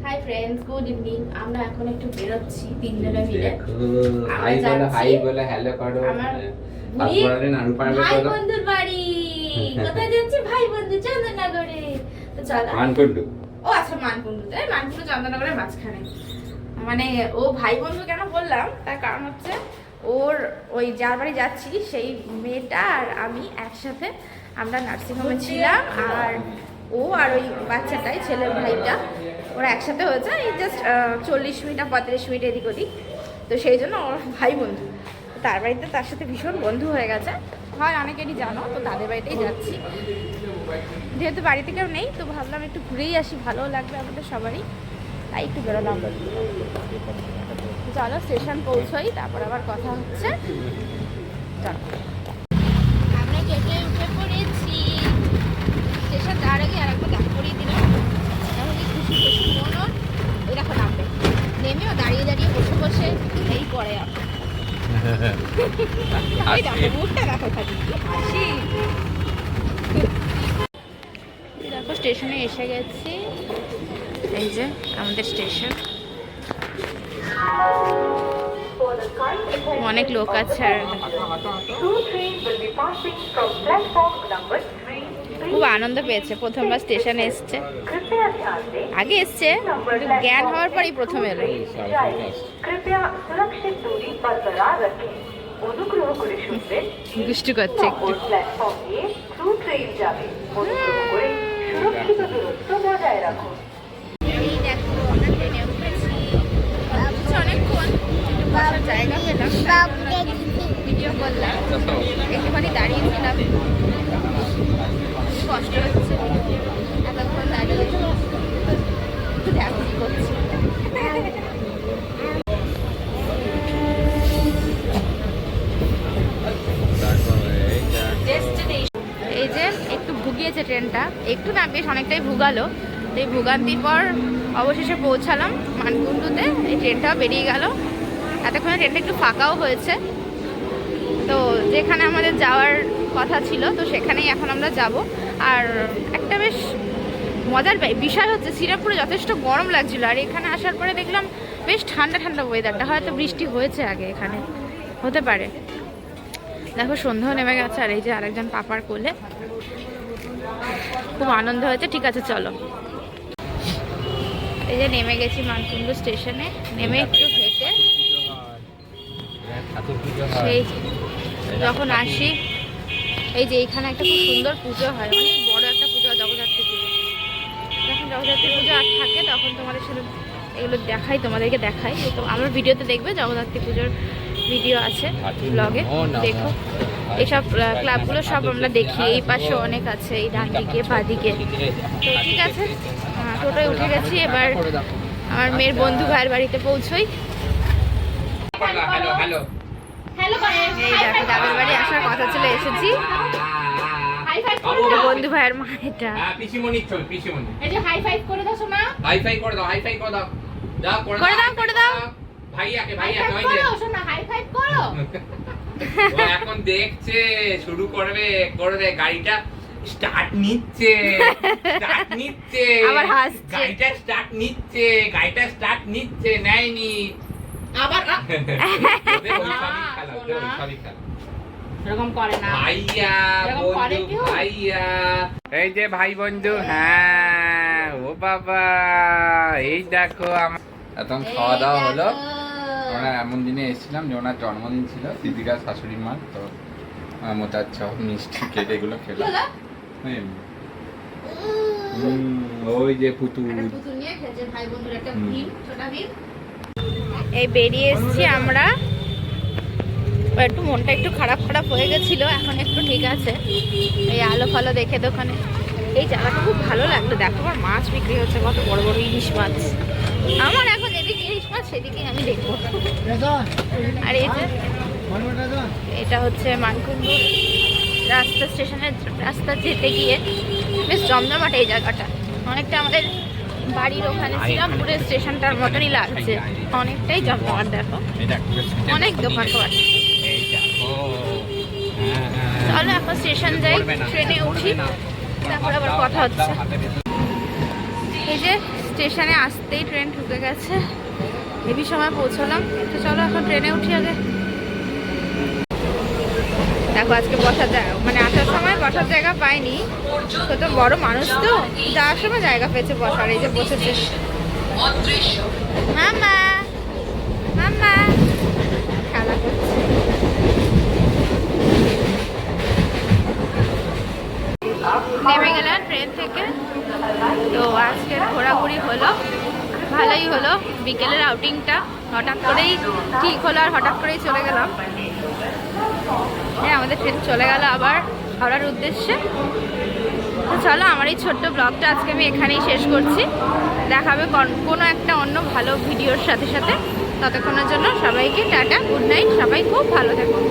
Hi friends, good evening. আমরা এখন একটু বেরোচ্ছি তিনজনে মিলে। হাই বলে হ্যালো করো। আমার ভাই বন্ধুর বাড়ি। কোথায় যাচ্ছি? ভাই বন্ধু চন্দননগরে। তো চলো। মানকুণ্ডু। ও আচ্ছা, মানকুণ্ডু। তাই মানকুণ্ডু চন্দননগরের মাঝখানে। মানে ও ভাই বন্ধু কেন বললাম তার কারণ হচ্ছে ওর ওই যার বাড়ি যাচ্ছি সেই মেয়েটা আর আমি একসাথে আমরা নার্সিংহোমে ছিলাম, আর ও আর ওই বাচ্চাটাই ছেলের ভাইটা ওরা একসাথে হয়েছে এই জাস্ট 40 মিনিট 35 মিনিট এদিক ওদিক। তো সেই জন্য ওর ভাই বন্ধু তার বাড়িতে তার সাথে ভীষণ বন্ধু হয়ে গেছে, হয় অনেকেরই জানো। তো তাদের বাড়িতেই যাচ্ছি, যেহেতু বাড়িতে কেউ নেই তো ভাবলাম একটু ঘুরেই আসি, ভালো লাগবে আমাদের সবারই, তাই একটু বেরোলাম। চলো স্টেশন পৌঁছোই, তারপর আবার কথা হচ্ছে। চলো আমরা গেটে উঠে পড়েছি। স্টেশন যাওয়ার আগে আর একবার দেখা করিয়ে দিলাম। এখন এই খুশি খুশি মনন ওই দেখো নামবে, নেমেও দাঁড়িয়ে দাঁড়িয়ে বসে বসে এই পরে এখন মুখটা দেখো খালি হাসি। দেখো স্টেশনে এসে গেছি, এই যে আমাদের স্টেশন। অনেক লোক আছে আর খুব আনন্দ পেয়েছে, প্রথমবার স্টেশনে এসছে। আগে এসছে জ্ঞান হওয়ার পরই প্রথম এলো। দুষ্টু করছে একটু। এই দেখো আমরা ট্রেনে উঠেছি, অনেকক্ষণ জায়গা পেলাম, ভিডিও করলাম, একটুখানি দাঁড়িয়েছিলাম, কষ্ট হচ্ছে এতক্ষণ দাঁড়িয়ে। দেখো কি করছি। এই যে একটু ভুগিয়েছে ট্রেনটা, একটু না বেশ অনেকটাই ভুগালো। এই ভোগান্তির পর অবশেষে পৌঁছালাম মানকুণ্ডুতে। এই ট্রেনটাও বেরিয়ে গেল, এতক্ষণে ট্রেনটা একটু ফাঁকাও হয়েছে। তো যেখানে আমাদের যাওয়ার কথা ছিল তো সেখানেই এখন আমরা যাব। আর একটা বেশ মজার বিষয় হচ্ছে শ্রীরামপুরে যথেষ্ট গরম লাগছিল, আর এখানে আসার পরে দেখলাম বেশ ঠান্ডা ঠান্ডা ওয়েদারটা। হয়তো বৃষ্টি হয়েছে আগে, এখানে হতে পারে। দেখো সন্ধ্যাও নেমে গেছে, আর এই যে আরেকজন পাপার কোলে, খুব আনন্দ হয়েছে। ঠিক আছে চলো, এই যে নেমে গেছি মানকুণ্ডু স্টেশনে। নেমে একটু হেঁটে সেই যখন আসি, এই যে এইখানে একটা খুব সুন্দর পুজো হয়, অনেক বড় একটা পুজো, জগদ্ধাত্রী পুজো। যখন জগদ্ধাত্রী পুজো আর থাকে তখন তোমাদের সাথে এগুলো দেখাই, তোমাদেরকে দেখাই। তো আমার ভিডিওতে দেখবে জগদ্ধাত্রী পুজোর ভিডিও আছে ব্লগে, দেখো। এইসব ক্লাবগুলো সব আমরা দেখি, এই পাশে অনেক আছে, এই ডান দিকে বা দিকে। তো ঠিক আছে, টোটোয় উঠে গেছি, এবার আমার মেয়ের বন্ধু ভাইয়ের বাড়িতে পৌঁছোই। এই দেখো দাদার বাড়ি আসার কথা ছিল, এসেছি। বন্ধু ভাইয়ের মা এটা। করে দাও এখন দেখছে, শুরু করবে গাড়িটা স্টার্ট নিচ্ছে, আবার হাসছে, গাড়িটা স্টার্ট নিচ্ছে নেয়নি আবার। এরকম করে না ভাইয়া বন্ধু, ভাইয়া এই যে ভাই বন্ধু। হ্যাঁ ও বাবা, এই দেখো আমার এখন খাওয়া দাওয়া হলো। আমরা এমন দিনে এসেছিলাম যে ওনার জন্মদিন ছিল, দিদিকার শাশুড়ি মা। তো মোটার চপ মিষ্টি কেক এগুলো খেলাম। ওই যে পুতুল নিয়ে খেলছে ভাই বন্ধুর একটা ভিড়, ছোটা ভিড়। এই বেরিয়ে এসেছি আমরা, একটু মনটা একটু খারাপ খারাপ হয়ে গেছিলো, এখন একটু ঠিক আছে। এই আলো ফালো দেখে দোকানে, এই জায়গাটা খুব ভালো লাগলো। দেখো আমার মাছ বিক্রি হচ্ছে, কত বড় বড় ইলিশ মাছ। আমার এখন যেদিকে ইলিশ মাছ সেদিকে আমি দেখবো। আর এই যে এটা হচ্ছে মানকুণ্ডু রাস্তা, স্টেশনের রাস্তা যেতে গিয়ে বেশ জমজমাট এই জায়গাটা। অনেকটা আমাদের বাড়ির ওখানে শ্রীরামপুরের স্টেশনটার মতনই লাগছে, অনেকটাই জমজমাট। দেখো অনেক দোকানপাট। চলো এখন স্টেশন যাই, ট্রেনে উঠি, তারপর আবার কথা হচ্ছে। এই যে স্টেশনে আসতেই ট্রেন ঢুকে গেছে, হেভি সময় পৌঁছলাম। তো চলো এখন ট্রেনে উঠি আগে। দেখো আজকে বসার জায়গা, মানে আসার সময় বসার জায়গা পাইনি, ছোট বড় মানুষ তো, যাওয়ার সময় জায়গা পেয়েছে বসার। এই যে বসেছে মামা, মামা খেলা করছে। নেমে গেলাম ট্রেন থেকে। তো আজকে ঘোরাঘুরি হলো, ভালোই হলো। বিকেলের আউটিংটা হঠাৎ করেই ঠিক হলো আর হঠাৎ করেই চলে গেলাম। হ্যাঁ, আমাদের ট্রেন চলে গেল আবার হাওড়ার উদ্দেশ্যে। তো চলো, আমার এই ছোট্ট ব্লগটা আজকে আমি এখানেই শেষ করছি। দেখাবে কোনো একটা অন্য ভালো ভিডিওর সাথে সাথে। ততক্ষণের জন্য সবাইকে টাটা, গুড নাইট, সবাই খুব ভালো থাকুন।